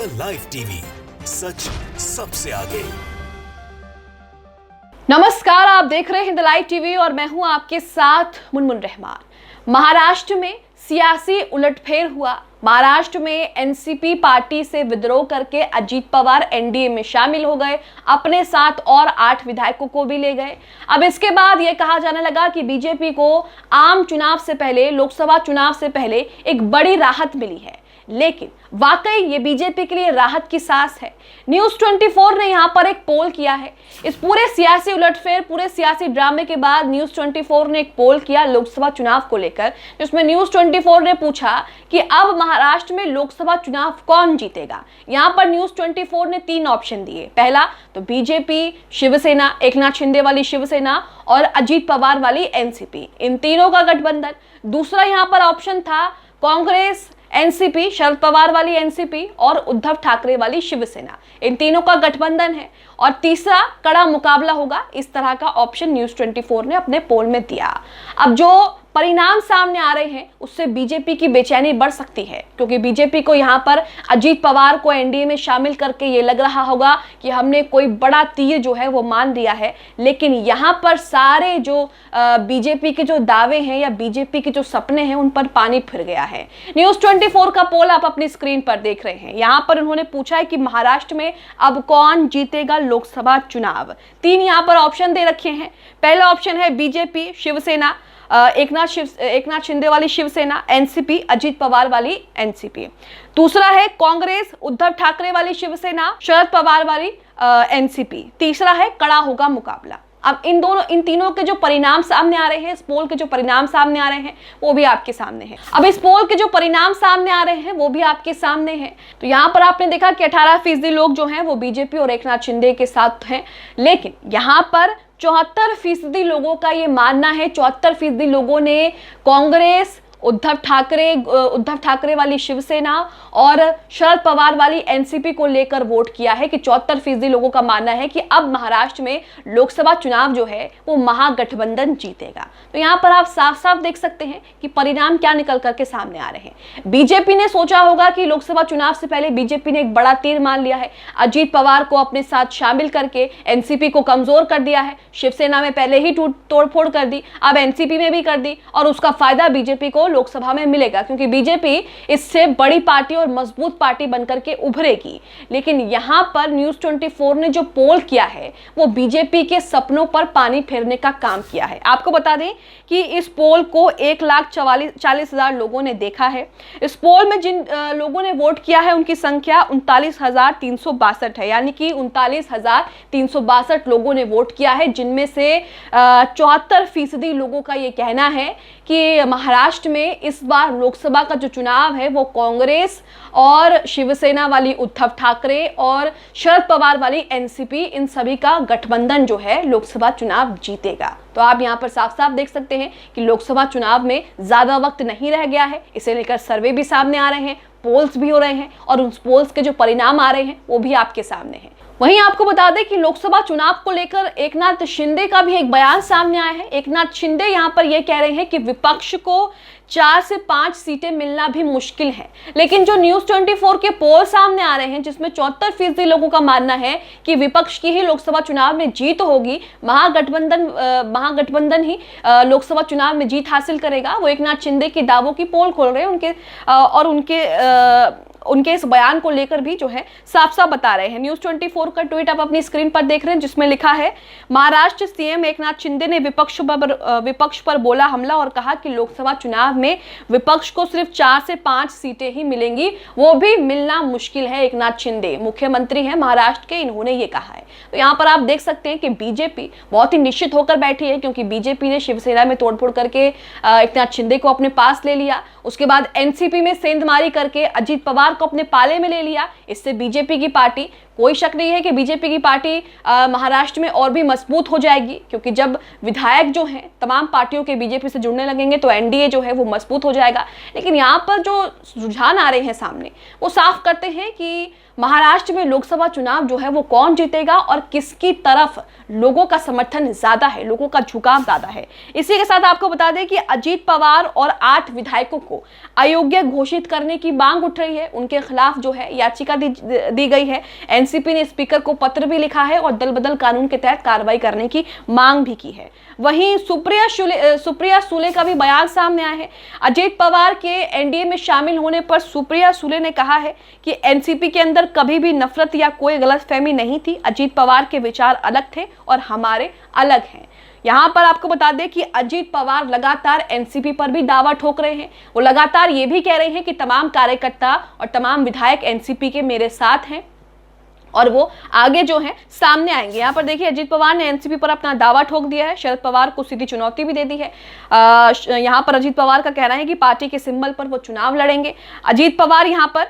The live TV, सच सबसे आगे। नमस्कार, आप देख रहे हैं द लाइव टीवी और मैं हूं आपके साथ मुनमुन रहमान। महाराष्ट्र में सियासी उलटफेर हुआ। महाराष्ट्र में एनसीपी पार्टी से विद्रोह करके अजीत पवार एनडीए में शामिल हो गए, अपने साथ और 8 विधायकों को भी ले गए। अब इसके बाद यह कहा जाने लगा कि बीजेपी को आम चुनाव से पहले, लोकसभा चुनाव से पहले एक बड़ी राहत मिली है, लेकिन वाकई ये बीजेपी के लिए राहत की सांस है। न्यूज़ 24 ने यहाँ पर एक पोल किया है। इस पूरे सियासी उलटफेर, पूरे सियासी ड्रामे के बाद न्यूज़ 24 ने एक पोल किया लोकसभा चुनाव को लेकर, जिसमें न्यूज़ 24 ने पूछा कि अब महाराष्ट्र में लोकसभा चुनाव कौन जीतेगा। यहाँ पर न्यूज़ 24 ने 3 ऑप्शन दिए। पहला तो बीजेपी, शिवसेना, एकनाथ शिंदे वाली शिवसेना और अजीत पवार वाली एनसीपी, इन तीनों का गठबंधन। दूसरा यहाँ पर ऑप्शन था कांग्रेस, एनसीपी, शरद पवार वाली एनसीपी और उद्धव ठाकरे वाली शिवसेना, इन तीनों का गठबंधन है। और तीसरा कड़ा मुकाबला होगा, इस तरह का ऑप्शन न्यूज़ 24 ने अपने पोल में दिया। अब जो परिणाम सामने आ रहे हैं उससे बीजेपी की बेचैनी बढ़ सकती है, क्योंकि बीजेपी को यहाँ पर अजीत पवार को एनडीए में शामिल करके ये लग रहा होगा कि हमने कोई बड़ा तीर जो है वो मान दिया है। लेकिन यहाँ पर सारे जो बीजेपी के जो दावे हैं या बीजेपी के जो सपने हैं उन पर पानी फिर गया है। न्यूज़ 24 का पोल आप अपनी स्क्रीन पर देख रहे हैं। यहाँ पर उन्होंने पूछा है कि महाराष्ट्र में अब कौन जीतेगा लोकसभा चुनाव। 3 यहाँ पर ऑप्शन दे रखे हैं। पहला ऑप्शन है बीजेपी, शिवसेना, एकनाथ शिंदे वाली शिवसेना, एनसीपी, अजीत पवार वाली एनसीपी। दूसरा है कांग्रेस, उद्धव ठाकरे वाली शिवसेना, शरद पवार वाली एनसीपी। तीसरा है कड़ा होगा मुकाबला। अब इन तीनों के जो परिणाम सामने आ रहे हैं, इस पोल के जो परिणाम सामने आ रहे हैं वो भी आपके सामने हैं। अब इस पोल के जो परिणाम सामने आ रहे हैं वो भी आपके सामने हैं। तो यहाँ पर आपने देखा कि 18% लोग जो हैं वो बीजेपी और एकनाथ शिंदे के साथ हैं, लेकिन यहाँ पर 74% लोगों का ये मानना है, 74% लोगों ने कांग्रेस, उद्धव ठाकरे वाली शिवसेना और शरद पवार वाली एनसीपी को लेकर वोट किया है कि 74% लोगों का मानना है कि अब महाराष्ट्र में लोकसभा चुनाव जो है वो महागठबंधन जीतेगा। तो यहाँ पर आप साफ साफ देख सकते हैं कि परिणाम क्या निकल करके सामने आ रहे हैं। बीजेपी ने सोचा होगा कि लोकसभा चुनाव से पहले बीजेपी ने एक बड़ा तीर मान लिया है, अजीत पवार को अपने साथ शामिल करके एनसीपी को कमजोर कर दिया है। शिवसेना में पहले ही तोड़फोड़ कर दी, अब एनसीपी में भी कर दी, और उसका फायदा बीजेपी को लोकसभा में मिलेगा, क्योंकि बीजेपी इससे बड़ी पार्टी और मजबूत पार्टी बनकर के उभरेगी। लेकिन यहां पर न्यूज़ 24 ने जो पोल किया है वो बीजेपी के सपनों पर पानी फेरने का काम किया है। आपको बता दें कि इस पोल को 1,40,000 लोगों ने देखा है। इस पोल में जिन लोगों ने वोट किया है उनकी संख्या 39,362 है, यानी कि 39,362 लोगों ने वोट किया है, जिनमें से 74% लोगों का ये कहना है कि महाराष्ट्र में इस बार लोकसभा का जो चुनाव है वो कांग्रेस और शिवसेना वाली उद्धव ठाकरे और शरद पवार वाली एनसीपी, इन सभी का गठबंधन जो है लोकसभा चुनाव जीतेगा। तो आप यहाँ पर साफ साफ देख सकते हैं कि लोकसभा चुनाव में ज्यादा वक्त नहीं रह गया है। इसे लेकर सर्वे भी सामने आ रहे हैं, पोल्स भी हो रहे हैं, और उन पोल्स के जो परिणाम आ रहे हैं वो भी आपके सामने हैं। वहीं आपको बता दें कि लोकसभा चुनाव को लेकर एकनाथ शिंदे का भी एक बयान सामने आया है। एकनाथ शिंदे यहाँ पर यह कह रहे हैं कि विपक्ष को 4 से 5 सीटें मिलना भी मुश्किल है। लेकिन जो न्यूज़ 24 के पोल सामने आ रहे हैं, जिसमें 74% लोगों का मानना है कि विपक्ष की ही लोकसभा चुनाव में जीत होगी, महागठबंधन ही लोकसभा चुनाव में जीत हासिल करेगा, वो एकनाथ शिंदे के दावों की पोल खोल रहे हैं। उनके इस बयान को लेकर भी जो है साफ साफ बता रहे हैं। न्यूज़ 24 का ट्वीट आप अपनी स्क्रीन पर देख रहे हैं, जिसमें लिखा है, महाराष्ट्र सीएम एकनाथ शिंदे ने विपक्ष पर बोला हमला और कहा कि लोकसभा चुनाव में विपक्ष को सिर्फ 4 से 5 सीटें ही मिलेंगी, वो भी मिलना मुश्किल है। एकनाथ शिंदे मुख्यमंत्री हैं महाराष्ट्र के, इन्होंने ये कहा है। तो यहाँ पर आप देख सकते हैं कि बीजेपी बहुत ही निश्चित होकर बैठी है, क्योंकि बीजेपी ने शिवसेना में तोड़फोड़ करके एकनाथ शिंदे को अपने पास ले लिया। उसके बाद एनसीपी में सेंधमारी करके अजीत पवार को अपने पाले में ले लिया। इससे बीजेपी की पार्टी, कोई शक नहीं है कि बीजेपी की पार्टी महाराष्ट्र में और भी मजबूत हो जाएगी, क्योंकि जब विधायक जो हैं तमाम पार्टियों के बीजेपी से जुड़ने लगेंगे तो एनडीए जो है वो मजबूत हो जाएगा। लेकिन यहाँ पर जो रुझान आ रहे हैं सामने वो साफ करते हैं कि महाराष्ट्र में लोकसभा चुनाव जो है वो कौन जीतेगा और किसकी तरफ लोगों का समर्थन ज्यादा है, लोगों का झुकाव ज्यादा है। इसी के साथ आपको बता दें कि अजीत पवार और 8 विधायकों को अयोग्य घोषित करने की मांग उठ रही है। उनके खिलाफ जो है याचिका दी गई है। एनसीपी ने स्पीकर को पत्र भी लिखा है और दल बदल कानून के तहत कार्रवाई करने की मांग भी की है। वहीं सुप्रिया सुले का भी बयान सामने आया है। अजीत पवार के एनडीए में शामिल होने पर सुप्रिया सुले ने कहा है कि एनसीपी के अंदर कभी भी नफरत या कोई गलतफहमी नहीं थी। अजीत पवार के विचार अलग थे और हमारे अलग हैं। यहाँ पर आपको बता दें कि अजीत पवार लगातार एनसीपी पर भी दावा ठोक रहे हैं। वो लगातार ये भी कह रहे हैं कि तमाम कार्यकर्ता और तमाम विधायक एनसीपी के मेरे साथ हैं और वो आगे जो है सामने आएंगे। यहाँ पर देखिए अजीत पवार ने एनसीपी पर अपना दावा ठोक दिया है। शरद पवार को सीधी चुनौती भी दे दी है। यहाँ पर अजीत पवार का कहना है कि पार्टी के सिंबल पर वो चुनाव लड़ेंगे। अजीत पवार यहाँ पर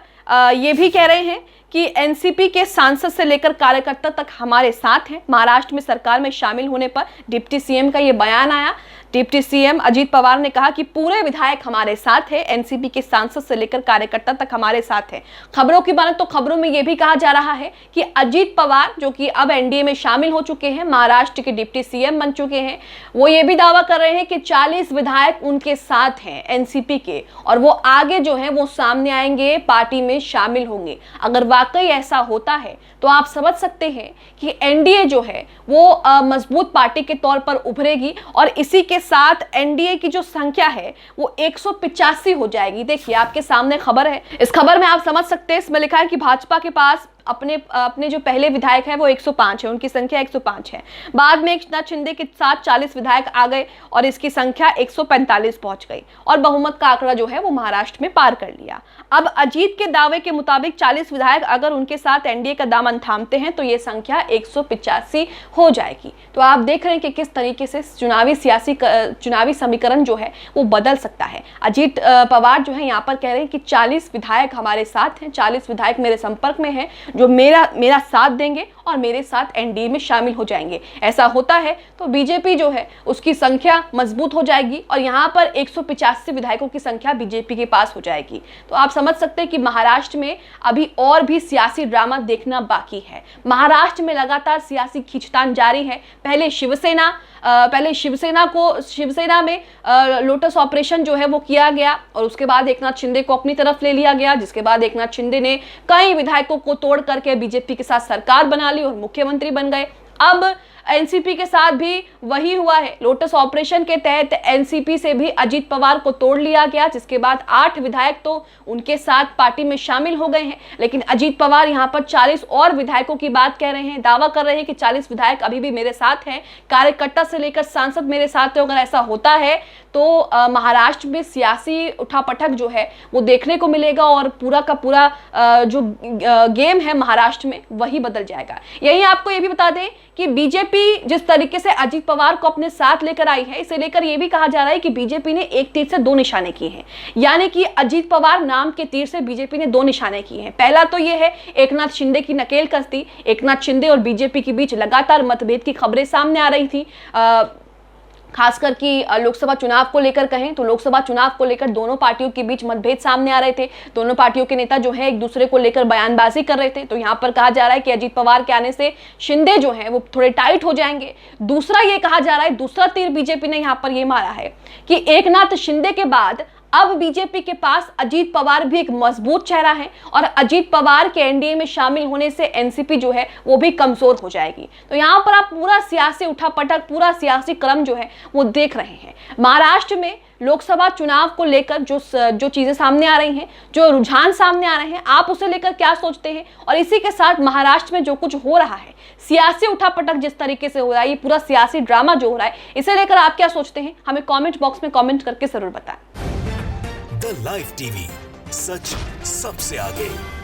ये भी कह रहे हैं कि एनसीपी के सांसद से लेकर कार्यकर्ता तक हमारे साथ हैं। महाराष्ट्र में सरकार में शामिल होने पर डिप्टी सीएम का ये बयान आया। डिप्टी सीएम अजीत पवार ने कहा कि पूरे विधायक हमारे साथ हैं, एनसीपी के सांसद से लेकर कार्यकर्ता तक हमारे साथ हैं। खबरों की माने तो खबरों में यह भी कहा जा रहा है कि अजीत पवार जो कि अब एनडीए में शामिल हो चुके हैं, महाराष्ट्र के डिप्टी सीएम बन चुके हैं, वो ये भी दावा कर रहे हैं कि 40 विधायक उनके साथ हैं एनसीपी के और वो आगे जो है वो सामने आएंगे, पार्टी में शामिल होंगे। अगर वाकई ऐसा होता है तो आप समझ सकते हैं कि एनडीए जो है वो मजबूत पार्टी के तौर पर उभरेगी और इसी के साथ एनडीए की जो संख्या है वो 185 हो जाएगी। देखिए आपके सामने खबर है, इस खबर में आप समझ सकते हैं, इसमें लिखा है कि भाजपा के पास अपने जो पहले विधायक है वो 105 है, उनकी संख्या 105 है। बाद में एकनाथ शिंदे के साथ 40 विधायक आ गए और इसकी संख्या 145 पहुंच गई और बहुमत का आंकड़ा जो है वो महाराष्ट्र में पार कर लिया। अब अजीत के दावे के मुताबिक 40 विधायक अगर उनके साथ एनडीए का दामन थामते हैं तो ये संख्या 185 हो जाएगी। तो आप देख रहे हैं कि किस तरीके से चुनावी समीकरण जो है वो बदल सकता है। अजीत पवार जो है यहाँ पर कह रहे हैं कि 40 विधायक हमारे साथ हैं, 40 विधायक मेरे संपर्क में हैं जो मेरा साथ देंगे और मेरे साथ एनडीए में शामिल हो जाएंगे। ऐसा होता है तो बीजेपी जो है उसकी संख्या मजबूत हो जाएगी और यहाँ पर 185 विधायकों की संख्या बीजेपी के पास हो जाएगी। तो आप समझ सकते हैं कि महाराष्ट्र में अभी और भी सियासी ड्रामा देखना बाकी है। महाराष्ट्र में लगातार सियासी खींचतान जारी है। पहले शिवसेना में लोटस ऑपरेशन जो है वो किया गया और उसके बाद एकनाथ शिंदे को अपनी तरफ ले लिया गया, जिसके बाद एकनाथ शिंदे ने कई विधायकों को तोड़ करके बीजेपी के साथ सरकार बना ली और मुख्यमंत्री बन गए। अब एनसीपी के साथ भी वही हुआ है। लोटस ऑपरेशन के तहत एनसीपी से भी अजीत पवार को तोड़ लिया गया, जिसके बाद 8 विधायक तो उनके साथ पार्टी में शामिल हो गए हैं। लेकिन अजीत पवार यहां पर 40 और विधायकों की बात कह रहे हैं, दावा कर रहे हैं कि 40 विधायक अभी भी मेरे साथ हैं, कार्यकर्ता से लेकर सांसद मेरे साथ है। अगर ऐसा होता है तो महाराष्ट्र में सियासी उठापटक जो है वो देखने को मिलेगा और पूरा का पूरा जो गेम है महाराष्ट्र में वही बदल जाएगा। यही आपको ये भी बता दें कि बीजेपी जिस तरीके से अजीत पवार को अपने साथ लेकर आई है, इसे लेकर यह भी कहा जा रहा है कि बीजेपी ने एक तीर से 2 निशाने किए हैं। यानी कि अजीत पवार नाम के तीर से बीजेपी ने 2 निशाने किए हैं। पहला तो यह है एकनाथ शिंदे की नकेल कसती। एकनाथ शिंदे और बीजेपी के बीच लगातार मतभेद की खबरें सामने आ रही थी, खासकर कि लोकसभा चुनाव को लेकर कहें तो लोकसभा चुनाव को लेकर दोनों पार्टियों के बीच मतभेद सामने आ रहे थे। दोनों पार्टियों के नेता जो है एक दूसरे को लेकर बयानबाजी कर रहे थे। तो यहाँ पर कहा जा रहा है कि अजीत पवार के आने से शिंदे जो है वो थोड़े टाइट हो जाएंगे। दूसरा ये कहा जा रहा है, दूसरा तीर बीजेपी ने यहाँ पर ये मारा है कि एकनाथ शिंदे के बाद अब बीजेपी के पास अजीत पवार भी एक मजबूत चेहरा है और अजीत पवार के एनडीए में शामिल होने से एनसीपी जो है वो भी कमजोर हो जाएगी। तो यहाँ पर आप पूरा सियासी उठापटक, पूरा सियासी क्रम जो है वो देख रहे हैं। महाराष्ट्र में लोकसभा चुनाव को लेकर जो चीजें सामने आ रही हैं, जो रुझान सामने आ रहे हैं, आप उसे लेकर क्या सोचते हैं? और इसी के साथ महाराष्ट्र में जो कुछ हो रहा है, सियासी उठापटक जिस तरीके से हो रहा है, ये पूरा सियासी ड्रामा जो हो रहा है, इसे लेकर आप क्या सोचते हैं? हमें कमेंट बॉक्स में कमेंट करके जरूर बताएं। द लाइव टीवी, सच सबसे आगे।